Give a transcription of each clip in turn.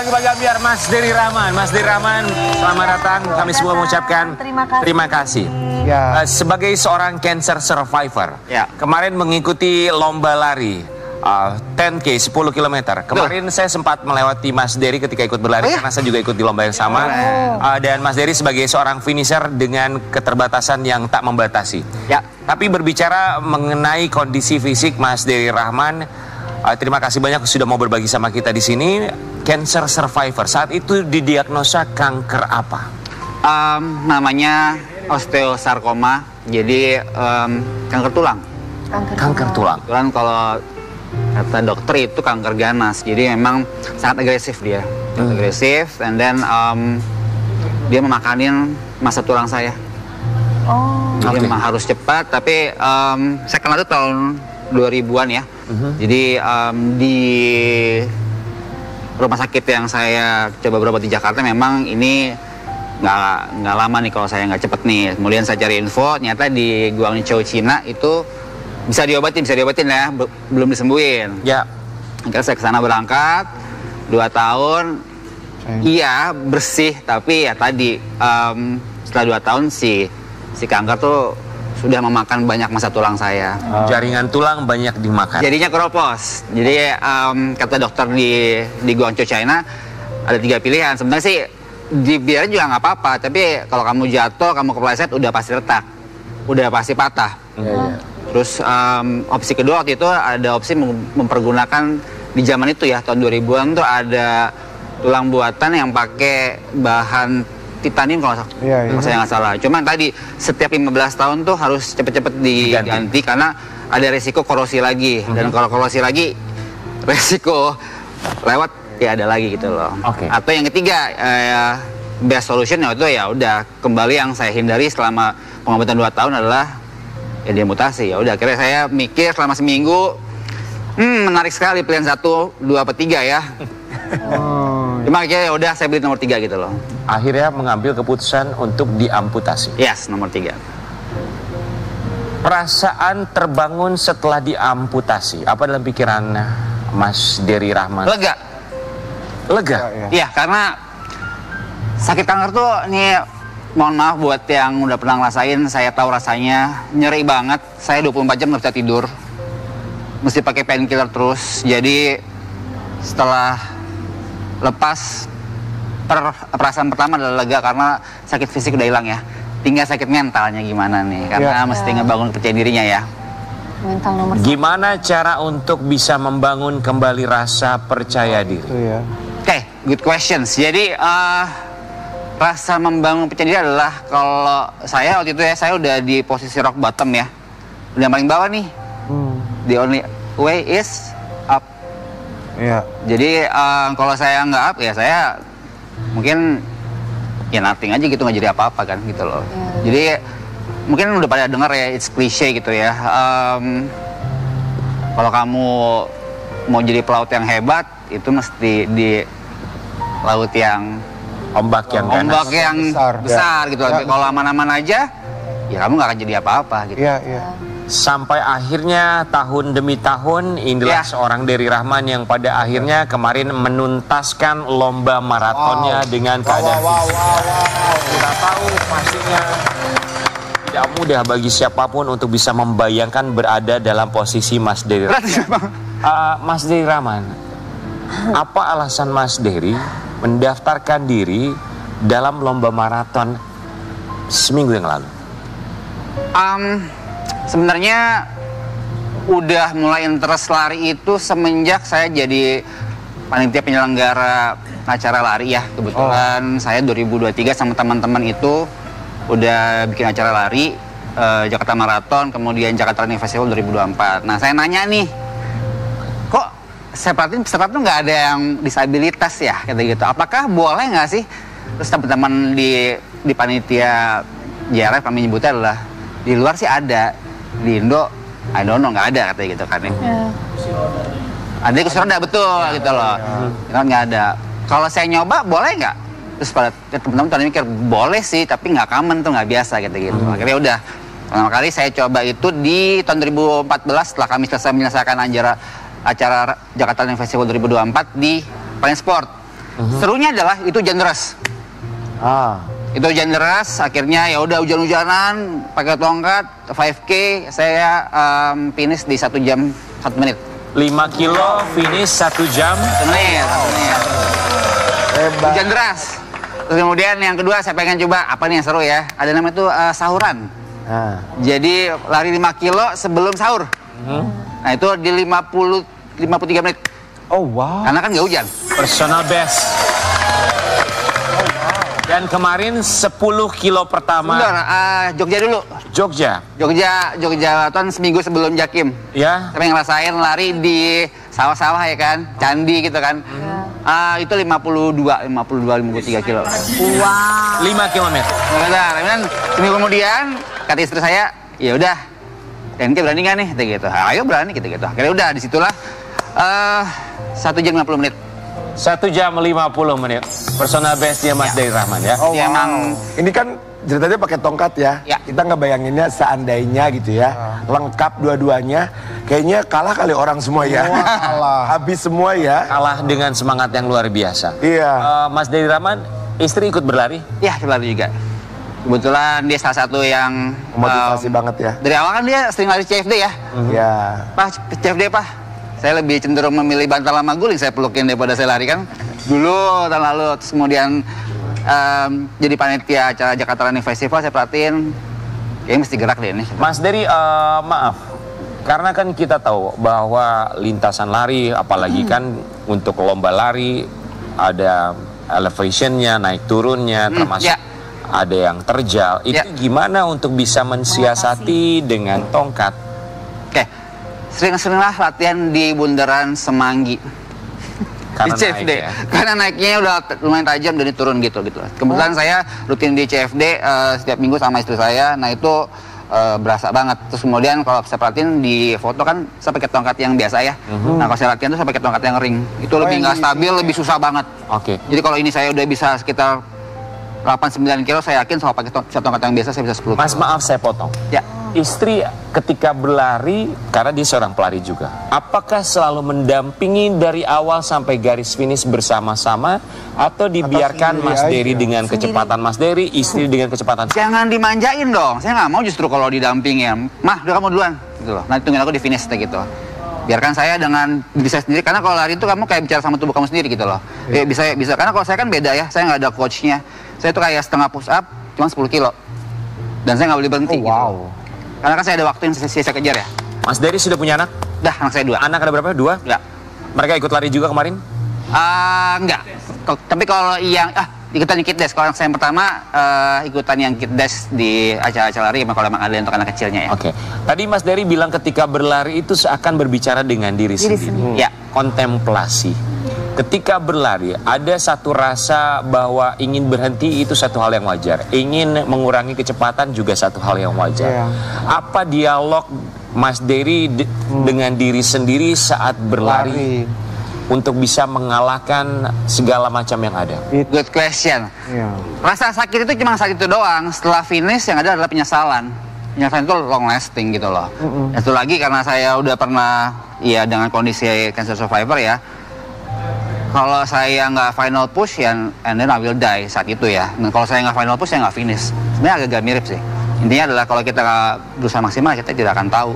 lagi Pak Gambiar, Mas Dery Rahman. Mas Dery Rahman, selamat datang. Kami semua mengucapkan terima kasih. Ya. Sebagai seorang cancer survivor, kemarin mengikuti lomba lari 10K 10 km. Kemarin saya sempat melewati Mas Dery ketika ikut berlari karena saya juga ikut di lomba yang sama. Dan Mas Dery sebagai seorang finisher dengan keterbatasan yang tak membatasi. Tapi berbicara mengenai kondisi fisik Mas Dery Rahman, terima kasih banyak sudah mau berbagi sama kita di sini. Cancer survivor, saat itu didiagnosa kanker apa? Namanya osteosarkoma, jadi kanker tulang. Kanker tulang. Tulang kalau kata dokter itu kanker ganas, jadi memang sangat agresif dia. Agresif, and then dia memakanin masa tulang saya. Jadi memang harus cepat, tapi saya kenal itu tahun 2000-an ya. Jadi di rumah sakit yang saya coba berobat di Jakarta memang ini nggak lama nih kalau saya nggak cepet nih. Kemudian saya cari info, ternyata di Guangzhou, Cina itu bisa diobatin ya, belum disembuhin. Akhirnya saya kesana berangkat 2 tahun. Iya bersih, tapi ya tadi setelah 2 tahun si kanker tuh sudah memakan banyak masa tulang saya. Jaringan tulang banyak dimakan. Jadinya keropos. Jadi kata dokter di Guangzhou, China ada 3 pilihan. Sebenarnya sih dibiarin juga nggak apa-apa, tapi kalau kamu jatuh, kamu kepleset, udah pasti retak, udah pasti patah. Terus opsi kedua waktu itu ada opsi mempergunakan di zaman itu ya, tahun 2000-an tuh ada tulang buatan yang pakai bahan titanium kalau saya nggak salah. Cuman tadi setiap 15 tahun tuh harus cepet-cepet diganti karena ada resiko korosi lagi. Dan kalau korosi lagi, resiko lewat ya ada lagi gitu loh. Atau yang ketiga, best solution itu ya udah kembali yang saya hindari selama pengobatan 2 tahun adalah ya dia mutasi. Ya udah akhirnya saya mikir selama seminggu, menarik sekali pilihan 1, 2, atau 3 ya. Cuma akhirnya ya udah saya beli nomor 3 gitu loh. Akhirnya mengambil keputusan untuk diamputasi. Yes, nomor 3. Perasaan terbangun setelah diamputasi, apa dalam pikiran Mas Dery Rahman? Lega. Lega? Iya, karena sakit kanker tuh nih, mohon maaf buat yang udah pernah ngerasain, saya tahu rasanya nyeri banget. Saya 24 jam nggak bisa tidur, mesti pakai painkiller terus. Jadi setelah lepas, perasaan pertama adalah lega karena sakit fisik udah hilang ya. Tinggal sakit mentalnya gimana nih, karena mesti ngebangun percaya dirinya ya. Mental nomor 1. Gimana cara untuk bisa membangun kembali rasa percaya diri? Oke, good questions. Jadi rasa membangun percaya diri adalah kalau saya waktu itu ya, saya udah di posisi rock bottom ya, udah paling bawah nih. The only way is up. Jadi kalau saya nggak up ya saya mungkin ya nothing aja gitu, nggak jadi apa-apa kan gitu loh. Jadi mungkin udah pada dengar ya, it's cliche gitu ya. Kalau kamu mau jadi pelaut yang hebat itu mesti di laut yang ombak yang besar gitu. Tapi kalau aman-aman aja ya kamu nggak akan jadi apa-apa gitu. Sampai akhirnya tahun demi tahun inilah seorang Dery Rahman yang pada akhirnya kemarin menuntaskan lomba maratonnya dengan keadaan kita tahu pastinya tidak mudah bagi siapapun untuk bisa membayangkan berada dalam posisi Mas Dery Rahman. Mas Dery Rahman, apa alasan Mas Dery mendaftarkan diri dalam lomba maraton seminggu yang lalu? Sebenarnya udah mulai interest lari itu semenjak saya jadi panitia penyelenggara acara lari ya. Kebetulan saya 2023 sama teman-teman itu udah bikin acara lari Jakarta Marathon, kemudian Jakarta Running Festival 2024. Nah saya nanya nih, kok saya perhatiin peserta tuh nggak ada yang disabilitas ya, kata gitu. Apakah boleh nggak sih? Terus teman-teman di panitia JRF kami nyebutnya adalah di luar sih ada, di Indo I don't know, nggak ada katanya gitu kan ya. Ada kursi roda betul gitu loh. Kan nggak ada. Kalau saya nyoba boleh nggak? Terus pada teman-teman tadi mikir boleh sih, tapi nggak common tuh, nggak biasa gitu. Akhirnya udah pertama kali saya coba itu di tahun 2014 setelah kami selesai menyelesaikan acara Jakarta Running Festival 2024 di Paling Sport. Serunya adalah itu hujan deras. Itu hujan deras, akhirnya ya udah hujan-hujanan, pakai tongkat, 5K, saya finish di 1 jam 1 menit. 5 kilo finish 1 jam. 1 menit. Hujan deras. Terus kemudian yang kedua saya pengen coba apa nih yang seru ya? Ada namanya tuh sahuran. Jadi lari 5 kilo sebelum sahur. Nah itu di 53 menit. Oh wow. Karena kan nggak hujan. Personal best. Dan kemarin 10 kilo pertama. Bentar, Jogja dulu. Jogja. Jogja tahun seminggu sebelum Jakim. Ya. Saya ngerasain lari di sawah-sawah ya kan, candi gitu kan. Itu 53 kilo. Wow. 5 kilometer. Bentar, kemudian seminggu kemudian kata istri saya, ya udah, Renke berani nggak nih? Gitu. Ayo berani gitu. Akhirnya udah disitulah 1 jam 50 menit. 1 jam 50 menit. Personal bestnya Mas Dery Rahman ya. Oh, Ya, wow. emang Ini kan ceritanya pakai tongkat ya. Ya. Kita ngebayanginnya seandainya gitu ya. Lengkap dua-duanya. Kayaknya kalah kali orang semua ya. Kalah. Habis semua ya. Kalah dengan semangat yang luar biasa. Iya. Mas Dery Rahman, istri ikut berlari? ya lari juga. Kebetulan dia salah satu yang Motivasi banget ya. dari awal kan dia sering lari CFD ya. Iya. Pak, CFD Pak. Saya lebih cenderung memilih bantal sama guling saya pelukin daripada saya lari kan. Dulu tahun lalu, terus kemudian jadi panitia acara Jakarta Running Festival, saya perhatiin kayaknya mesti gerak deh ini. Mas Dery, maaf. Karena kan kita tahu bahwa lintasan lari, apalagi kan untuk lomba lari, ada elevationnya, naik turunnya, termasuk ya. ada yang terjal. Itu Ya. gimana untuk bisa mensiasati dengan tongkat? Oke, sering-seringlah latihan di bundaran Semanggi. Karena Di CFD, naik ya. karena naiknya udah lumayan tajam dan turun gitu. Kebetulan saya rutin di CFD setiap minggu sama istri saya. Nah itu berasa banget. Terus kemudian kalau saya perhatiin di foto kan saya pakai tongkat yang biasa ya. Nah kalau saya latihan tuh saya pakai tongkat yang ring. Itu lebih nggak stabil, lebih susah banget. Oke. Jadi kalau ini saya udah bisa sekitar 8-9 kilo, saya yakin kalau pakai tongkat yang biasa saya bisa 10 Mas, kilo. maaf saya potong. Ya. Istri ketika berlari, karena dia seorang pelari juga, apakah selalu mendampingi dari awal sampai garis finish bersama-sama, atau dibiarkan sendiri Mas Dery aja? dengan kecepatan Mas Dery, istri dengan kecepatan? Jangan dimanjain dong. Saya nggak mau justru kalau didampingin. Mah, udah kamu duluan. Gitu loh. Nanti tungguin aku di finish gitu. Biarkan saya dengan diri saya sendiri. Karena kalau lari itu kamu kayak bicara sama tubuh kamu sendiri gitu loh. Ya, bisa. Karena kalau saya kan beda ya. Saya nggak ada coachnya. Saya tuh kayak setengah push up, cuma 10 kilo. Dan saya nggak boleh berhenti Oh, gitu. wow. Karena kan saya ada waktu yang saya kejar ya. Mas Dery sudah punya anak? Dah, anak saya 2. Anak ada berapa? 2? Enggak. Mereka ikut lari juga kemarin? Enggak. Tapi kalau yang ikutan yang Kid Dash. Kalau yang pertama ikutan yang Kid Dash di acara-acara lari, kalau memang ada untuk anak kecilnya ya. Oke. Tadi Mas Dery bilang ketika berlari itu seakan berbicara dengan diri sendiri. Ya. Kontemplasi. Ketika berlari, ada satu rasa bahwa ingin berhenti itu satu hal yang wajar. Ingin mengurangi kecepatan juga satu hal yang wajar. Iya. Apa dialog Mas Dery dengan diri sendiri saat berlari untuk bisa mengalahkan segala macam yang ada? Good question. Iya. Rasa sakit itu cuma saat itu doang. Setelah finish yang ada adalah penyesalan. Penyesalan itu long lasting gitu loh. Dan itu lagi karena saya udah pernah ya dengan kondisi cancer survivor ya. Kalau saya nggak final push ya, and then I will die saat itu ya. Nah, kalau saya nggak final push, saya nggak finish. Sebenarnya agak mirip sih. Intinya adalah kalau kita nggak berusaha maksimal, kita tidak akan tahu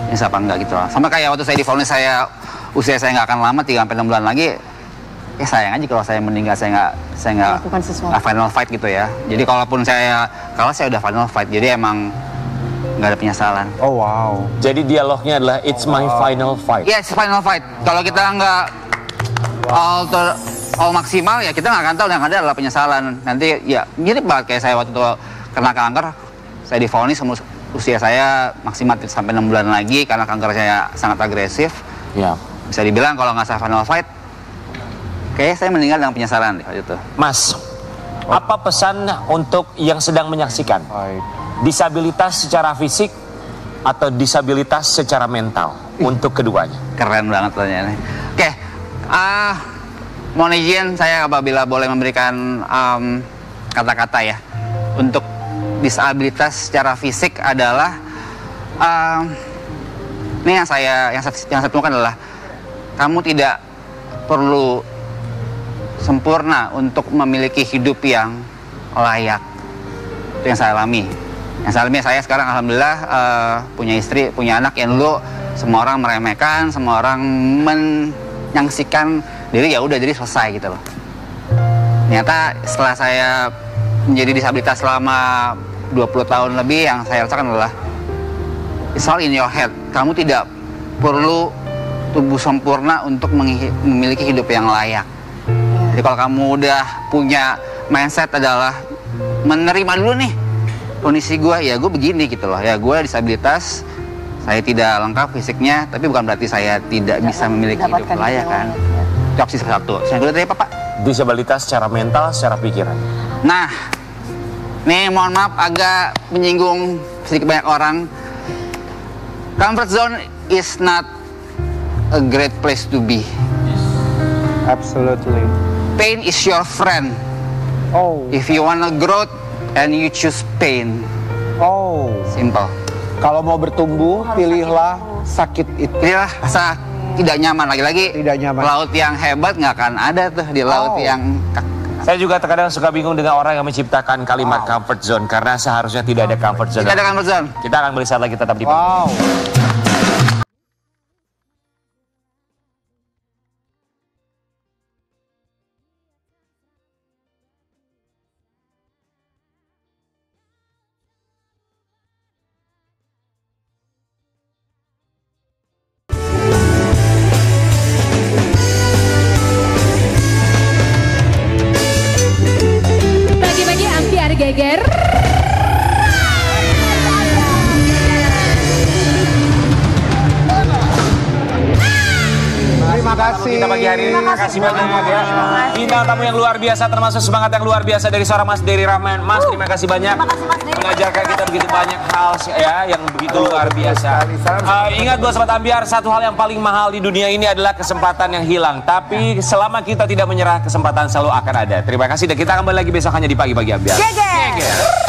ini apa enggak gitu loh. Sama kayak waktu saya divonis usia saya nggak akan lama 3-6 bulan lagi. Ya sayang aja kalau saya meninggal, saya nggak Melakukan sesuatu. final fight gitu ya. Jadi kalaupun kalau saya udah final fight, jadi emang nggak ada penyesalan. Oh wow. Jadi dialognya adalah it's my final fight. Ya, it's final fight. Kalau kita nggak all maksimal ya kita nggak akan tahu, yang ada adalah penyesalan. Nanti ya mirip banget kayak saya waktu itu kena kanker, saya divonis usia saya maksimal sampai 6 bulan lagi karena kanker saya sangat agresif. Ya. Bisa dibilang kalau nggak saya final fight, kayaknya saya meninggal dengan penyesalan deh waktu itu. Mas, apa pesan untuk yang sedang menyaksikan? Baik. Disabilitas secara fisik atau disabilitas secara mental untuk keduanya? Keren banget pertanyaannya. Oke, mohon izin saya apabila boleh memberikan kata-kata ya. Untuk disabilitas secara fisik adalah ini yang saya temukan adalah kamu tidak perlu sempurna untuk memiliki hidup yang layak. Itu yang saya alami. Yang saya alami, saya sekarang alhamdulillah punya istri, punya anak yang dulu semua orang meremehkan, semua orang menyaksikan diri ya udah jadi selesai gitu loh. Ternyata setelah saya menjadi disabilitas selama 20 tahun lebih, yang saya rasakan adalah it's all in your head. Kamu tidak perlu tubuh sempurna untuk memiliki hidup yang layak. Jadi kalau kamu udah punya mindset adalah menerima dulu nih kondisi gue, ya gue begini gitu loh. Ya gue disabilitas, saya tidak lengkap fisiknya, tapi bukan berarti saya tidak bisa memiliki hidup layak kan. Itu opsi satu. Yang kedua tadi apa Pak? Disabilitas secara mental, secara pikiran. Nah, nih mohon maaf agak menyinggung sedikit banyak orang. Comfort zone is not a great place to be. Absolutely. Pain is your friend. Oh. If you wanna grow and you choose pain. Oh. Simple. Kalau mau bertumbuh, pilihlah sakit itu. Inilah rasa tidak nyaman, lagi-lagi Tidak nyaman. laut yang hebat nggak akan ada tuh di laut yang Saya juga terkadang suka bingung dengan orang yang menciptakan kalimat comfort zone, karena seharusnya tidak ada comfort zone. tidak ada comfort zone. Kita akan beri saat lagi, tetap di Wow. Bagi-bagi ampiar geger. Terima kasih. Kita pagi hari ini. Terima kasih banyak ya. Bintang tamu yang luar biasa, termasuk semangat yang luar biasa dari seorang Mas Dery Rahman. Mas, terima kasih banyak. Mengajarkan kita begitu banyak hal ya yang begitu luar biasa. Ingat buat Sobat Ambiar, satu hal yang paling mahal di dunia ini adalah kesempatan yang hilang. Tapi selama kita tidak menyerah, kesempatan selalu akan ada. Terima kasih dan kita kembali lagi besok hanya di Pagi-Pagi Ambiar. Geger.